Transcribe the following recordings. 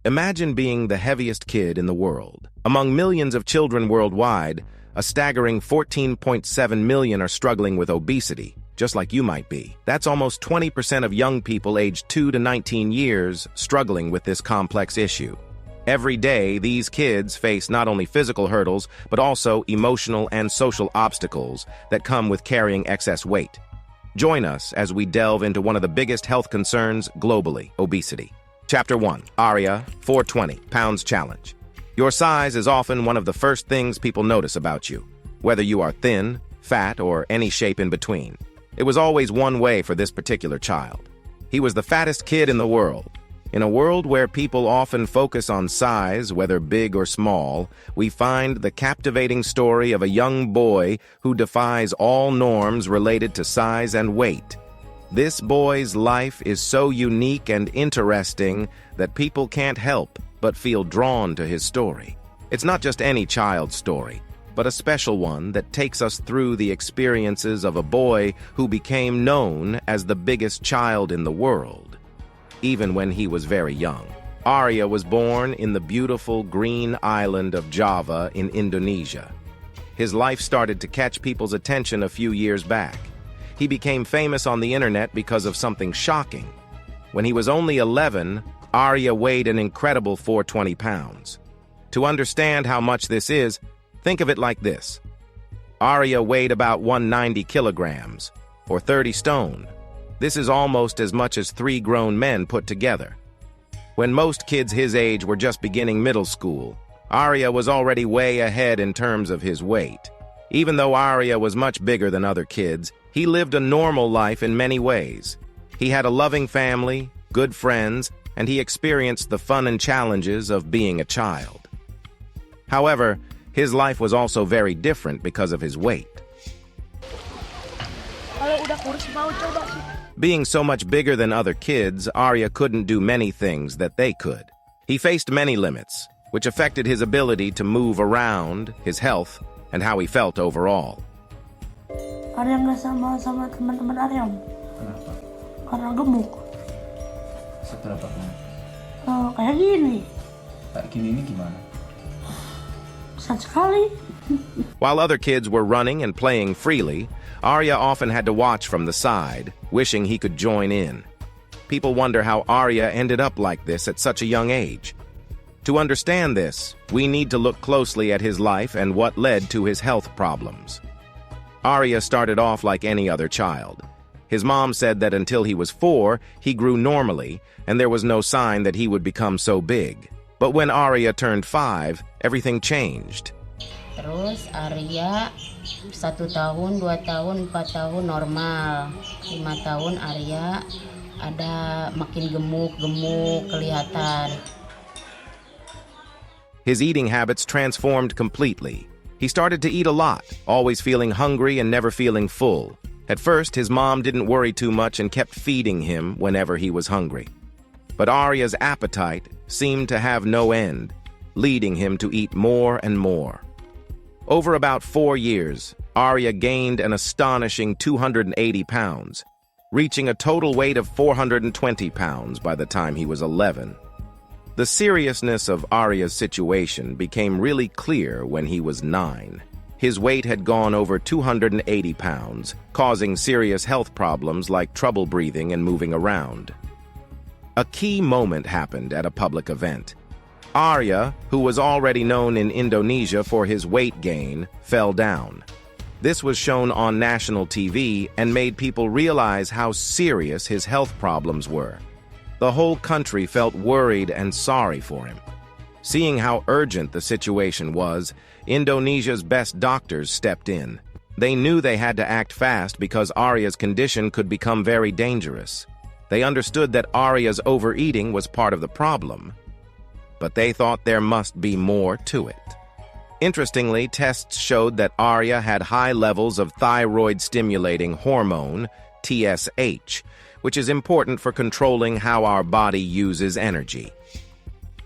Imagine being the heaviest kid in the world. Among millions of children worldwide, a staggering 14.7 million are struggling with obesity, just like you might be. That's almost 20% of young people aged 2 to 19 years struggling with this complex issue. Every day, these kids face not only physical hurdles, but also emotional and social obstacles that come with carrying excess weight. Join us as we delve into one of the biggest health concerns globally, obesity. Chapter 1, ARIA 420 Pounds Challenge. Your size is often one of the first things people notice about you, whether you are thin, fat, or any shape in between. It was always one way for this particular child. He was the fattest kid in the world. In a world where people often focus on size, whether big or small, we find the captivating story of a young boy who defies all norms related to size and weight. This boy's life is so unique and interesting that people can't help but feel drawn to his story. It's not just any child's story, but a special one that takes us through the experiences of a boy who became known as the biggest child in the world, even when he was very young. Arya was born in the beautiful green island of Java in Indonesia. His life started to catch people's attention a few years back. He became famous on the internet because of something shocking. When he was only 11, Arya weighed an incredible 420 pounds. To understand how much this is, think of it like this. Arya weighed about 190 kilograms, or 30 stone. This is almost as much as 3 grown men put together. When most kids his age were just beginning middle school, Arya was already way ahead in terms of his weight. Even though Arya was much bigger than other kids, he lived a normal life in many ways. He had a loving family, good friends, and he experienced the fun and challenges of being a child. However, his life was also very different because of his weight. Being so much bigger than other kids, Arya couldn't do many things that they could. He faced many limits, which affected his ability to move around, his health, and how he felt overall. Arya nggak sama teman-teman Arya. Kenapa? Karena gemuk. Seberapa gemuk? Kayak gini. Kayak gini ini gimana? Besar sekali. While other kids were running and playing freely, Arya often had to watch from the side, wishing he could join in. People wonder how Arya ended up like this at such a young age. To understand this, we need to look closely at his life and what led to his health problems. Arya started off like any other child. His mom said that until he was 4, he grew normally, and there was no sign that he would become so big. But when Arya turned 5, everything changed. Terus Arya 1 tahun, 2 tahun, 4 tahun normal. 5 tahun Arya ada makin gemuk kelihatan. His eating habits transformed completely. He started to eat a lot, always feeling hungry and never feeling full. At first, his mom didn't worry too much and kept feeding him whenever he was hungry. But Arya's appetite seemed to have no end, leading him to eat more and more. Over about 4 years, Arya gained an astonishing 280 pounds, reaching a total weight of 420 pounds by the time he was 11. The seriousness of Arya's situation became really clear when he was 9. His weight had gone over 280 pounds, causing serious health problems like trouble breathing and moving around. A key moment happened at a public event. Arya, who was already known in Indonesia for his weight gain, fell down. This was shown on national TV and made people realize how serious his health problems were. The whole country felt worried and sorry for him. Seeing how urgent the situation was, Indonesia's best doctors stepped in. They knew they had to act fast because Arya's condition could become very dangerous. They understood that Arya's overeating was part of the problem, but they thought there must be more to it. Interestingly, tests showed that Arya had high levels of thyroid-stimulating hormone, TSH, which is important for controlling how our body uses energy.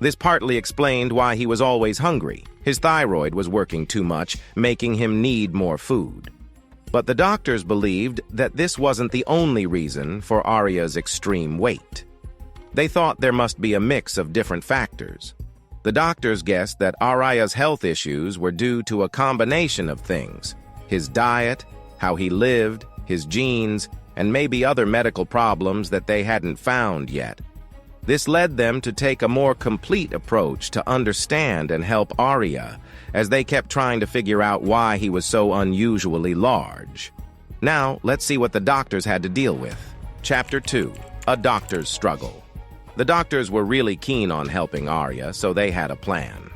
This partly explained why he was always hungry. His thyroid was working too much, making him need more food. But the doctors believed that this wasn't the only reason for Arya's extreme weight. They thought there must be a mix of different factors. The doctors guessed that Arya's health issues were due to a combination of things: his diet, how he lived, his genes, and maybe other medical problems that they hadn't found yet. This led them to take a more complete approach to understand and help Arya, as they kept trying to figure out why he was so unusually large. Now, let's see what the doctors had to deal with. Chapter 2. A Doctor's Struggle. The doctors were really keen on helping Arya, so they had a plan.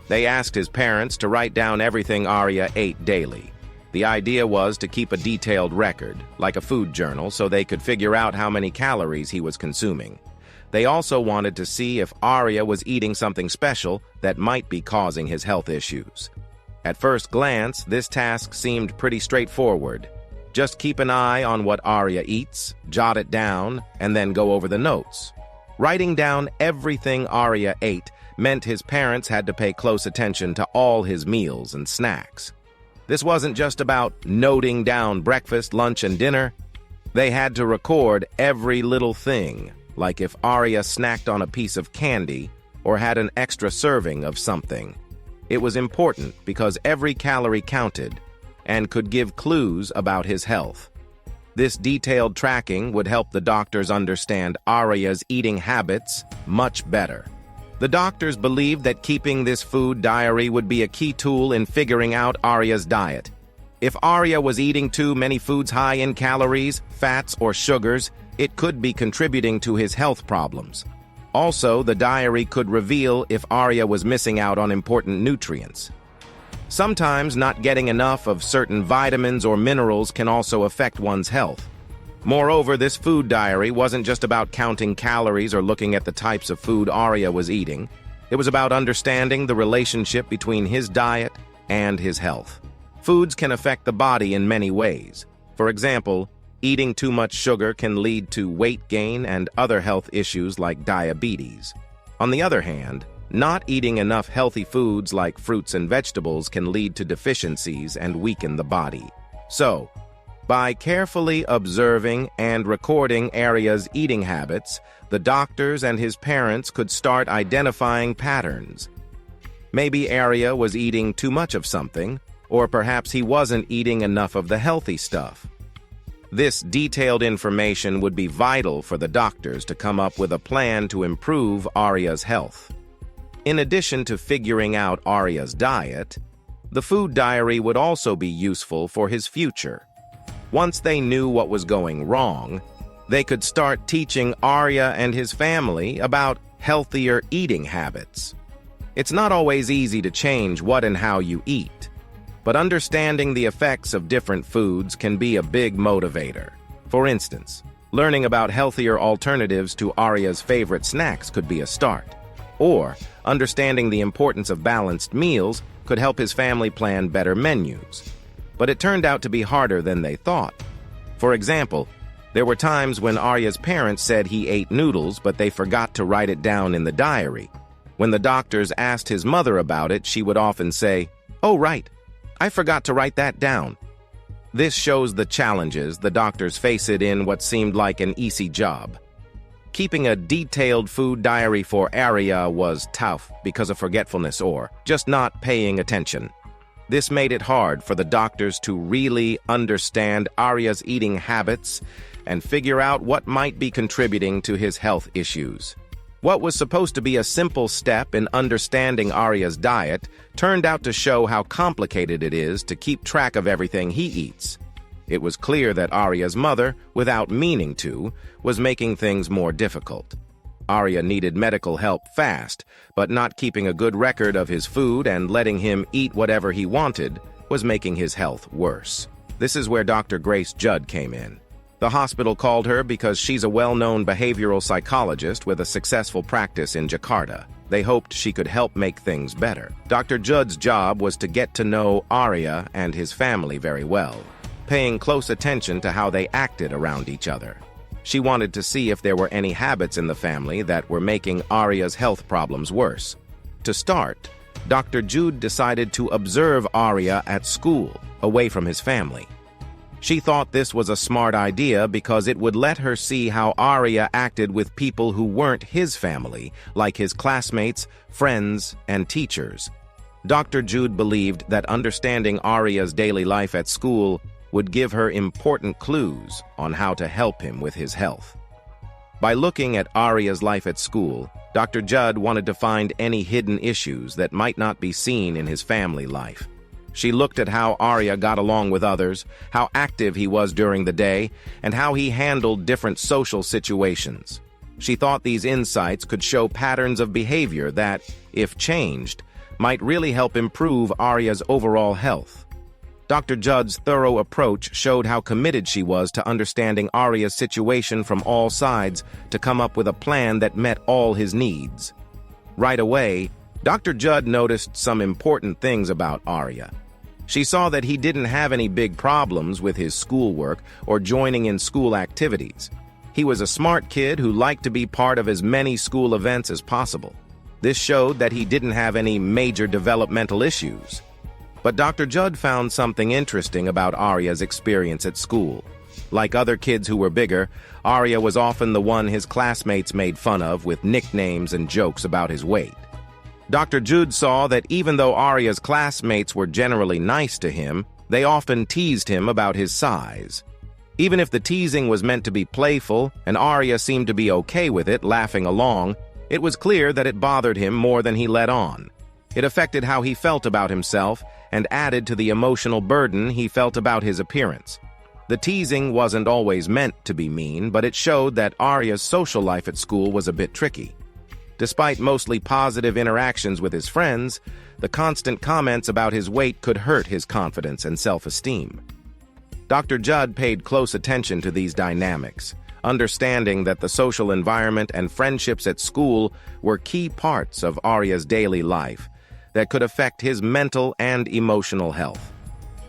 They asked his parents to write down everything Arya ate daily. The idea was to keep a detailed record, like a food journal, so they could figure out how many calories he was consuming. They also wanted to see if Arya was eating something special that might be causing his health issues. At first glance, this task seemed pretty straightforward. Just keep an eye on what Arya eats, jot it down, and then go over the notes. Writing down everything Arya ate meant his parents had to pay close attention to all his meals and snacks. This wasn't just about noting down breakfast, lunch, and dinner. They had to record every little thing, like if Arya snacked on a piece of candy or had an extra serving of something. It was important because every calorie counted and could give clues about his health. This detailed tracking would help the doctors understand Arya's eating habits much better. The doctors believed that keeping this food diary would be a key tool in figuring out Arya's diet. If Arya was eating too many foods high in calories, fats, or sugars, it could be contributing to his health problems. Also, the diary could reveal if Arya was missing out on important nutrients. Sometimes not getting enough of certain vitamins or minerals can also affect one's health. Moreover, this food diary wasn't just about counting calories or looking at the types of food Arya was eating. It was about understanding the relationship between his diet and his health. Foods can affect the body in many ways. For example, eating too much sugar can lead to weight gain and other health issues like diabetes. On the other hand, not eating enough healthy foods like fruits and vegetables can lead to deficiencies and weaken the body. So, by carefully observing and recording Arya's eating habits, the doctors and his parents could start identifying patterns. Maybe Arya was eating too much of something, or perhaps he wasn't eating enough of the healthy stuff. This detailed information would be vital for the doctors to come up with a plan to improve Arya's health. In addition to figuring out Arya's diet, the food diary would also be useful for his future. Once they knew what was going wrong, they could start teaching Arya and his family about healthier eating habits. It's not always easy to change what and how you eat, but understanding the effects of different foods can be a big motivator. For instance, learning about healthier alternatives to Arya's favorite snacks could be a start. Or, understanding the importance of balanced meals could help his family plan better menus. But it turned out to be harder than they thought. For example, there were times when Arya's parents said he ate noodles, but they forgot to write it down in the diary. When the doctors asked his mother about it, she would often say, "Oh, right, I forgot to write that down." This shows the challenges the doctors face it in what seemed like an easy job. Keeping a detailed food diary for Arya was tough because of forgetfulness or just not paying attention. This made it hard for the doctors to really understand Arya's eating habits and figure out what might be contributing to his health issues. What was supposed to be a simple step in understanding Arya's diet turned out to show how complicated it is to keep track of everything he eats. It was clear that Arya's mother, without meaning to, was making things more difficult. Arya needed medical help fast, but not keeping a good record of his food and letting him eat whatever he wanted was making his health worse. This is where Dr. Grace Judd came in. The hospital called her because she's a well-known behavioral psychologist with a successful practice in Jakarta. They hoped she could help make things better. Dr. Judd's job was to get to know Arya and his family very well, paying close attention to how they acted around each other. She wanted to see if there were any habits in the family that were making Arya's health problems worse. To start, Dr. Jude decided to observe Arya at school, away from his family. She thought this was a smart idea because it would let her see how Arya acted with people who weren't his family, like his classmates, friends, and teachers. Dr. Jude believed that understanding Arya's daily life at school would give her important clues on how to help him with his health. By looking at Arya's life at school, Dr. Judd wanted to find any hidden issues that might not be seen in his family life. She looked at how Arya got along with others, how active he was during the day, and how he handled different social situations. She thought these insights could show patterns of behavior that, if changed, might really help improve Arya's overall health. Dr. Judd's thorough approach showed how committed she was to understanding Arya's situation from all sides to come up with a plan that met all his needs. Right away, Dr. Judd noticed some important things about Arya. She saw that he didn't have any big problems with his schoolwork or joining in school activities. He was a smart kid who liked to be part of as many school events as possible. This showed that he didn't have any major developmental issues. But Dr. Judd found something interesting about Arya's experience at school. Like other kids who were bigger, Arya was often the one his classmates made fun of with nicknames and jokes about his weight. Dr. Jude saw that even though Arya's classmates were generally nice to him, they often teased him about his size. Even if the teasing was meant to be playful and Arya seemed to be okay with it, laughing along, it was clear that it bothered him more than he let on. It affected how he felt about himself and added to the emotional burden he felt about his appearance. The teasing wasn't always meant to be mean, but it showed that Arya's social life at school was a bit tricky. Despite mostly positive interactions with his friends, the constant comments about his weight could hurt his confidence and self-esteem. Dr. Judd paid close attention to these dynamics, understanding that the social environment and friendships at school were key parts of Arya's daily life that could affect his mental and emotional health.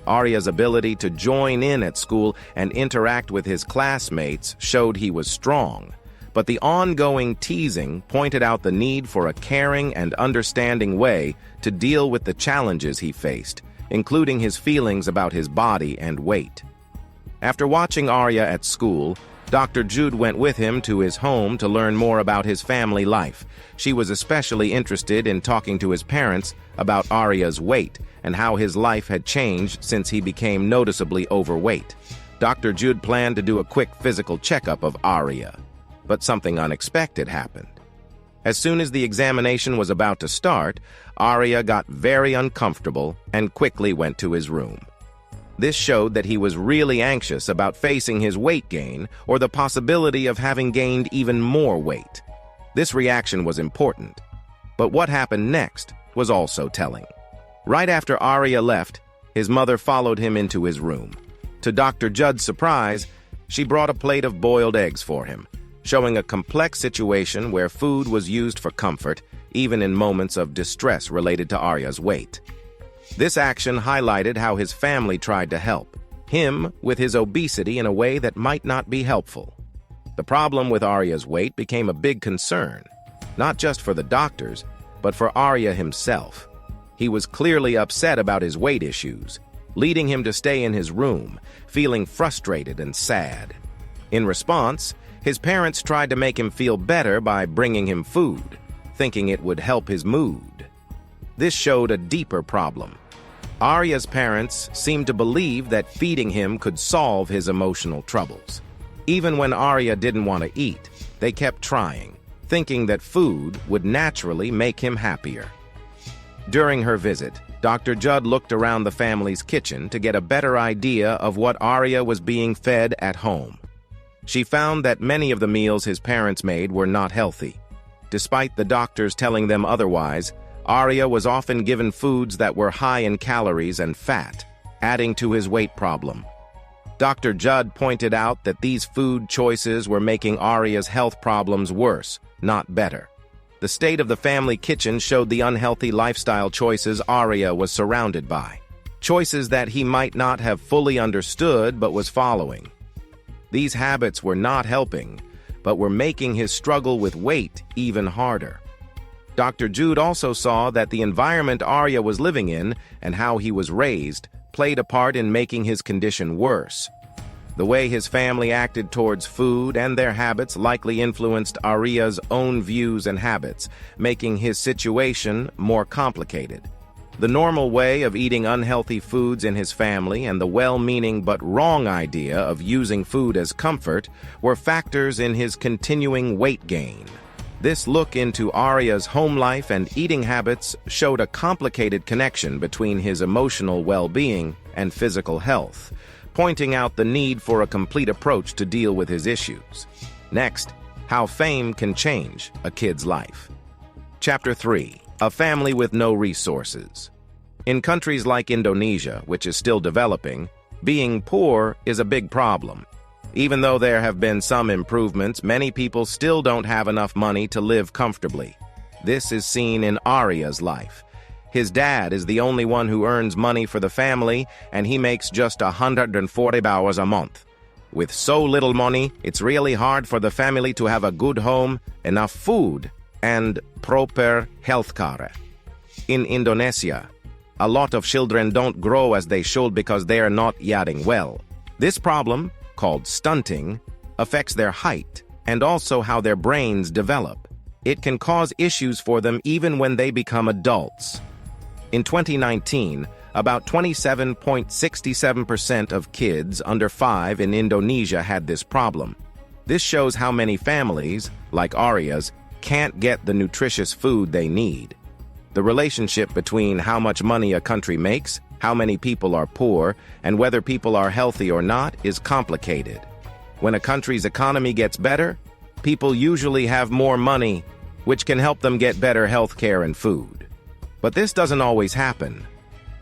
Arya's ability to join in at school and interact with his classmates showed he was strong, but the ongoing teasing pointed out the need for a caring and understanding way to deal with the challenges he faced, including his feelings about his body and weight. After watching Arya at school, Dr. Jude went with him to his home to learn more about his family life. She was especially interested in talking to his parents about Arya's weight and how his life had changed since he became noticeably overweight. Dr. Jude planned to do a quick physical checkup of Arya, but something unexpected happened. As soon as the examination was about to start, Arya got very uncomfortable and quickly went to his room. This showed that he was really anxious about facing his weight gain or the possibility of having gained even more weight. This reaction was important, but what happened next was also telling. Right after Arya left, his mother followed him into his room. To Dr. Judd's surprise, she brought a plate of boiled eggs for him, showing a complex situation where food was used for comfort, even in moments of distress related to Arya's weight. This action highlighted how his family tried to help him with his obesity in a way that might not be helpful. The problem with Arya's weight became a big concern, not just for the doctors, but for Arya himself. He was clearly upset about his weight issues, leading him to stay in his room, feeling frustrated and sad. In response, his parents tried to make him feel better by bringing him food, thinking it would help his mood. This showed a deeper problem. Arya's parents seemed to believe that feeding him could solve his emotional troubles. Even when Arya didn't want to eat, they kept trying, thinking that food would naturally make him happier. During her visit, Dr. Judd looked around the family's kitchen to get a better idea of what Arya was being fed at home. She found that many of the meals his parents made were not healthy. Despite the doctors telling them otherwise, Arya was often given foods that were high in calories and fat, adding to his weight problem. Dr. Judd pointed out that these food choices were making Arya's health problems worse, not better. The state of the family kitchen showed the unhealthy lifestyle choices Arya was surrounded by, choices that he might not have fully understood but was following. These habits were not helping, but were making his struggle with weight even harder. Dr. Jude also saw that the environment Arya was living in and how he was raised played a part in making his condition worse. The way his family acted towards food and their habits likely influenced Arya's own views and habits, making his situation more complicated. The normal way of eating unhealthy foods in his family and the well-meaning but wrong idea of using food as comfort were factors in his continuing weight gain. This look into Arya's home life and eating habits showed a complicated connection between his emotional well-being and physical health, pointing out the need for a complete approach to deal with his issues. Next, how fame can change a kid's life. Chapter 3. A family with no resources. In countries like Indonesia, which is still developing, being poor is a big problem. Even though there have been some improvements, many people still don't have enough money to live comfortably. This is seen in Arya's life. His dad is the only one who earns money for the family, and he makes just $140 a month. With so little money, it's really hard for the family to have a good home, enough food, and proper healthcare. In Indonesia, a lot of children don't grow as they should because they are not eating well. This problem, called stunting, affects their height and also how their brains develop. It can cause issues for them even when they become adults. In 2019, about 27.67% of kids under 5 in Indonesia had this problem. This shows how many families, like Arya's, can't get the nutritious food they need. The relationship between how much money a country makes, how many people are poor, and whether people are healthy or not is complicated. When a country's economy gets better, people usually have more money, which can help them get better health care and food. But this doesn't always happen.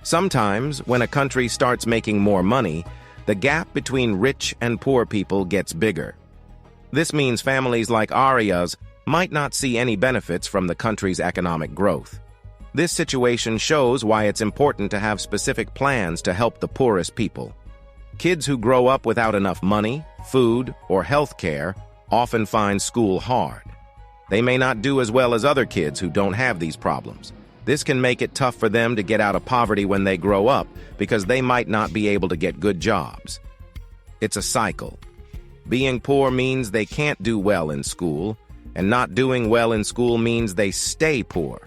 Sometimes, when a country starts making more money, the gap between rich and poor people gets bigger. This means families like Arya's might not see any benefits from the country's economic growth. This situation shows why it's important to have specific plans to help the poorest people. Kids who grow up without enough money, food, or health care often find school hard. They may not do as well as other kids who don't have these problems. This can make it tough for them to get out of poverty when they grow up because they might not be able to get good jobs. It's a cycle. Being poor means they can't do well in school, and not doing well in school means they stay poor.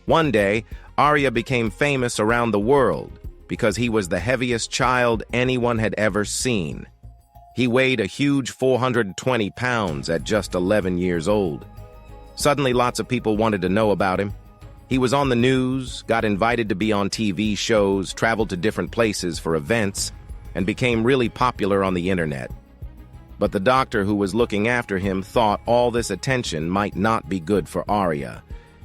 One day, Arya became famous around the world because he was the heaviest child anyone had ever seen. He weighed a huge 420 pounds at just 11 years old. Suddenly, lots of people wanted to know about him. He was on the news, got invited to be on TV shows, traveled to different places for events, and became really popular on the internet. But the doctor who was looking after him thought all this attention might not be good for Arya.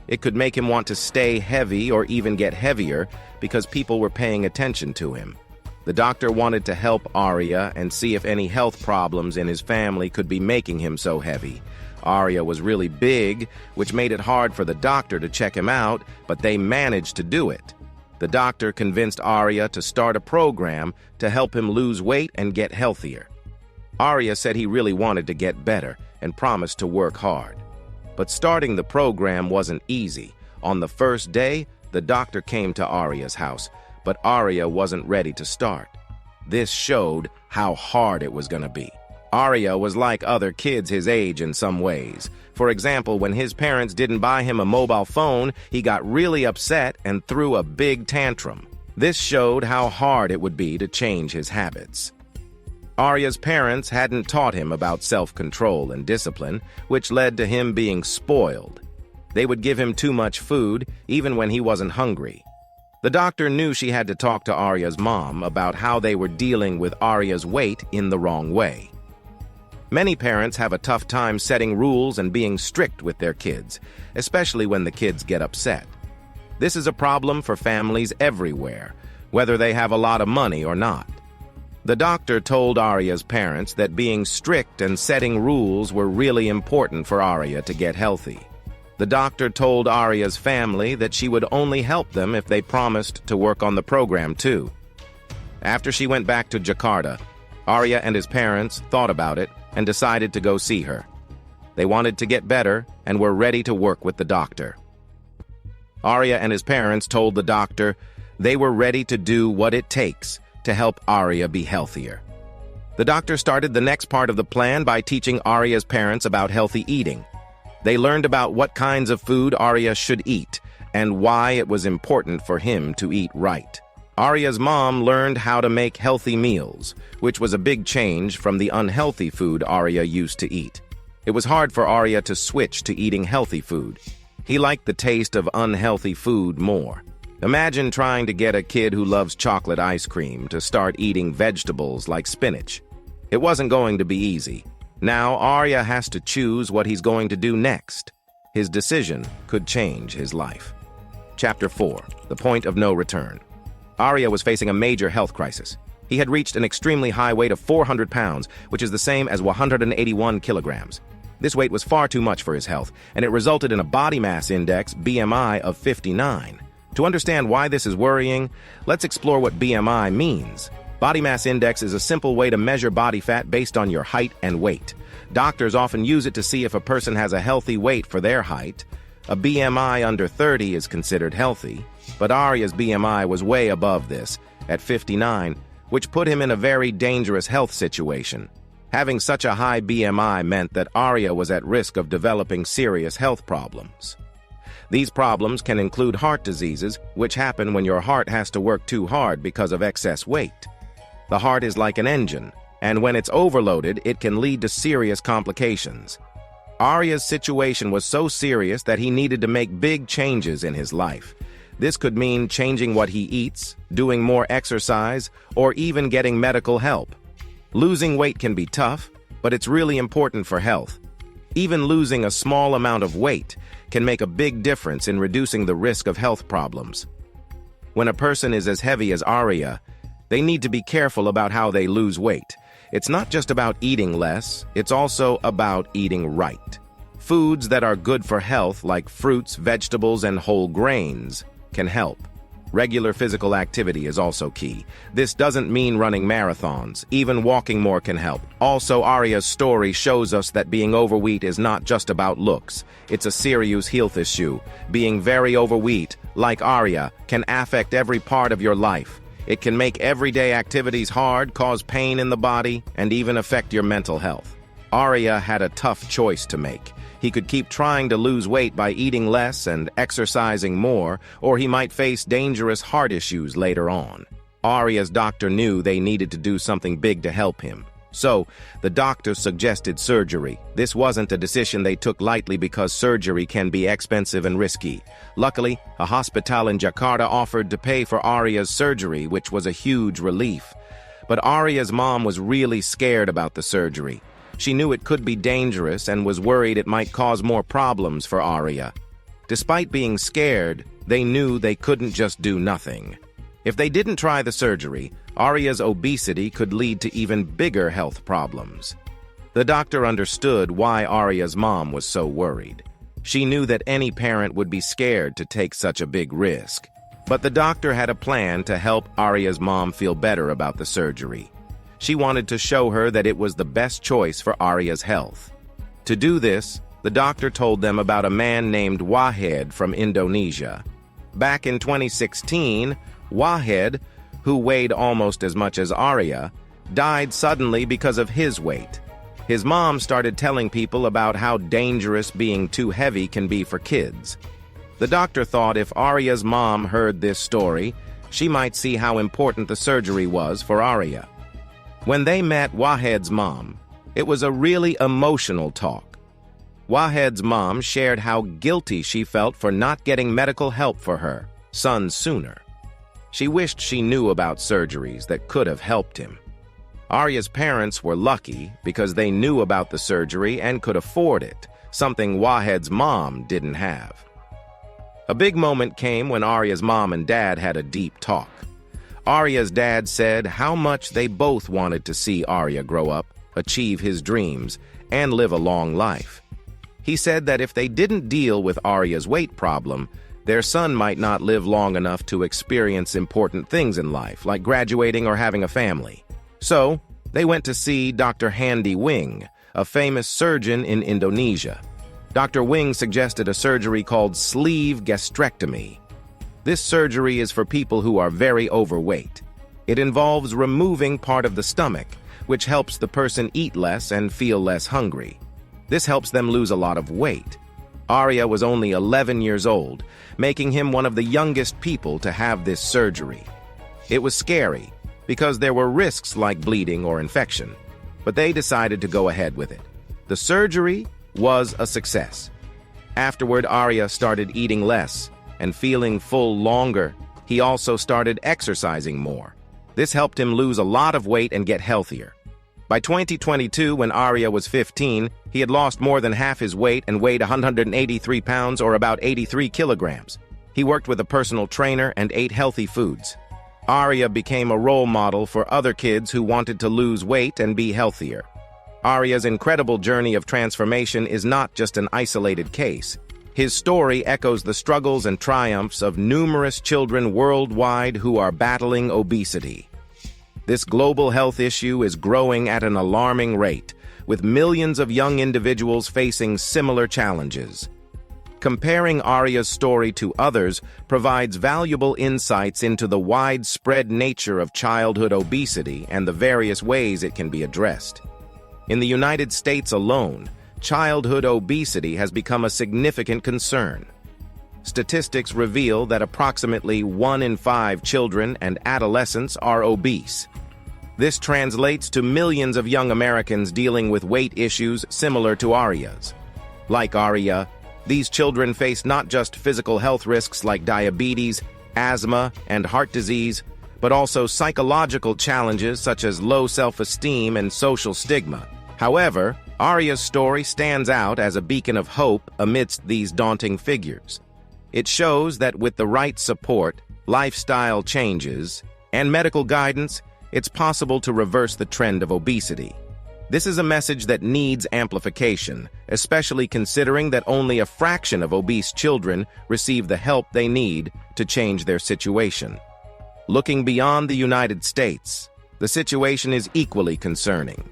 It could make him want to stay heavy or even get heavier because people were paying attention to him. The doctor wanted to help Arya and see if any health problems in his family could be making him so heavy. Arya was really big, which made it hard for the doctor to check him out, but they managed to do it. The doctor convinced Arya to start a program to help him lose weight and get healthier. Arya said he really wanted to get better and promised to work hard. But starting the program wasn't easy. On the first day, the doctor came to Arya's house, but Arya wasn't ready to start. This showed how hard it was going to be. Arya was like other kids his age in some ways. For example, when his parents didn't buy him a mobile phone, he got really upset and threw a big tantrum. This showed how hard it would be to change his habits. Arya's parents hadn't taught him about self-control and discipline, which led to him being spoiled. They would give him too much food, even when he wasn't hungry. The doctor knew she had to talk to Arya's mom about how they were dealing with Arya's weight in the wrong way. Many parents have a tough time setting rules and being strict with their kids, especially when the kids get upset. This is a problem for families everywhere, whether they have a lot of money or not. The doctor told Arya's parents that being strict and setting rules were really important for Arya to get healthy. The doctor told Arya's family that she would only help them if they promised to work on the program too. After she went back to Jakarta, Arya and his parents thought about it and decided to go see her. They wanted to get better and were ready to work with the doctor. Arya and his parents told the doctor they were ready to do what it takes to help Arya be healthier. The doctor started the next part of the plan by teaching Arya's parents about healthy eating. They learned about what kinds of food Arya should eat and why it was important for him to eat right. Arya's mom learned how to make healthy meals, which was a big change from the unhealthy food Arya used to eat. It was hard for Arya to switch to eating healthy food. He liked the taste of unhealthy food more. Imagine trying to get a kid who loves chocolate ice cream to start eating vegetables like spinach. It wasn't going to be easy. Now Arya has to choose what he's going to do next. His decision could change his life. Chapter 4. The Point of No Return. Arya was facing a major health crisis. He had reached an extremely high weight of 400 pounds, which is the same as 181 kilograms. This weight was far too much for his health, and it resulted in a body mass index, BMI, of 59. To understand why this is worrying, let's explore what BMI means. Body mass index is a simple way to measure body fat based on your height and weight. Doctors often use it to see if a person has a healthy weight for their height. A BMI under 30 is considered healthy, but Arya's BMI was way above this, at 59, which put him in a very dangerous health situation. Having such a high BMI meant that Arya was at risk of developing serious health problems. These problems can include heart diseases, which happen when your heart has to work too hard because of excess weight. The heart is like an engine, and when it's overloaded, it can lead to serious complications. Arya's situation was so serious that he needed to make big changes in his life. This could mean changing what he eats, doing more exercise, or even getting medical help. Losing weight can be tough, but it's really important for health. Even losing a small amount of weight can make a big difference in reducing the risk of health problems. When a person is as heavy as Arya, they need to be careful about how they lose weight. It's not just about eating less, it's also about eating right. Foods that are good for health, like fruits, vegetables, and whole grains, can help. Regular physical activity is also key. This doesn't mean running marathons. Even walking more can help. Also, Arya's story shows us that being overweight is not just about looks. It's a serious health issue. Being very overweight, like Arya, can affect every part of your life. It can make everyday activities hard, cause pain in the body, and even affect your mental health. Arya had a tough choice to make. He could keep trying to lose weight by eating less and exercising more, or he might face dangerous heart issues later on. Arya's doctor knew they needed to do something big to help him. So, the doctor suggested surgery. This wasn't a decision they took lightly because surgery can be expensive and risky. Luckily, a hospital in Jakarta offered to pay for Arya's surgery, which was a huge relief. But Arya's mom was really scared about the surgery. She knew it could be dangerous and was worried it might cause more problems for Arya. Despite being scared, they knew they couldn't just do nothing. If they didn't try the surgery, Arya's obesity could lead to even bigger health problems. The doctor understood why Arya's mom was so worried. She knew that any parent would be scared to take such a big risk. But the doctor had a plan to help Arya's mom feel better about the surgery. She wanted to show her that it was the best choice for Arya's health. To do this, the doctor told them about a man named Wahed from Indonesia. Back in 2016, Wahed, who weighed almost as much as Arya, died suddenly because of his weight. His mom started telling people about how dangerous being too heavy can be for kids. The doctor thought if Arya's mom heard this story, she might see how important the surgery was for Arya. When they met Wahed's mom, it was a really emotional talk. Wahed's mom shared how guilty she felt for not getting medical help for her son sooner. She wished she knew about surgeries that could have helped him. Arya's parents were lucky because they knew about the surgery and could afford it, something Wahed's mom didn't have. A big moment came when Arya's mom and dad had a deep talk. Arya's dad said how much they both wanted to see Arya grow up, achieve his dreams, and live a long life. He said that if they didn't deal with Arya's weight problem, their son might not live long enough to experience important things in life, like graduating or having a family. So, they went to see Dr. Handy Wing, a famous surgeon in Indonesia. Dr. Wing suggested a surgery called sleeve gastrectomy. This surgery is for people who are very overweight. It involves removing part of the stomach, which helps the person eat less and feel less hungry. This helps them lose a lot of weight. Arya was only 11 years old, making him one of the youngest people to have this surgery. It was scary, because there were risks like bleeding or infection, but they decided to go ahead with it. The surgery was a success. Afterward, Arya started eating less and feeling full longer. He also started exercising more. This helped him lose a lot of weight and get healthier. By 2022, when Arya was 15, he had lost more than half his weight and weighed 183 pounds or about 83 kilograms. He worked with a personal trainer and ate healthy foods. Arya became a role model for other kids who wanted to lose weight and be healthier. Arya's incredible journey of transformation is not just an isolated case. His story echoes the struggles and triumphs of numerous children worldwide who are battling obesity. This global health issue is growing at an alarming rate, with millions of young individuals facing similar challenges. Comparing Arya's story to others provides valuable insights into the widespread nature of childhood obesity and the various ways it can be addressed. In the United States alone, childhood obesity has become a significant concern. Statistics reveal that approximately 1 in 5 children and adolescents are obese. This translates to millions of young Americans dealing with weight issues similar to Arya's. Like Arya, these children face not just physical health risks like diabetes, asthma, and heart disease, but also psychological challenges such as low self-esteem and social stigma. However, Arya's story stands out as a beacon of hope amidst these daunting figures. It shows that with the right support, lifestyle changes, and medical guidance, it's possible to reverse the trend of obesity. This is a message that needs amplification, especially considering that only a fraction of obese children receive the help they need to change their situation. Looking beyond the United States, the situation is equally concerning.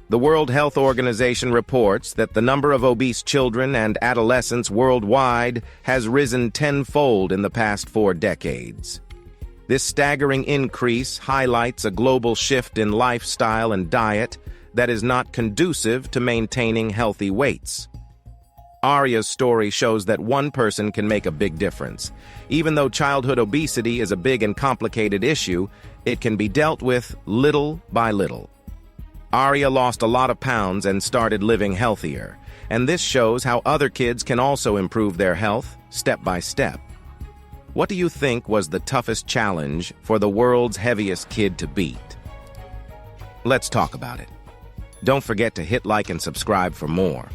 The World Health Organization reports that the number of obese children and adolescents worldwide has risen tenfold in the past 4 decades. This staggering increase highlights a global shift in lifestyle and diet that is not conducive to maintaining healthy weights. Arya's story shows that one person can make a big difference. Even though childhood obesity is a big and complicated issue, it can be dealt with little by little. Arya lost a lot of pounds and started living healthier, and this shows how other kids can also improve their health step by step. What do you think was the toughest challenge for the world's heaviest kid to beat? Let's talk about it. Don't forget to hit like and subscribe for more.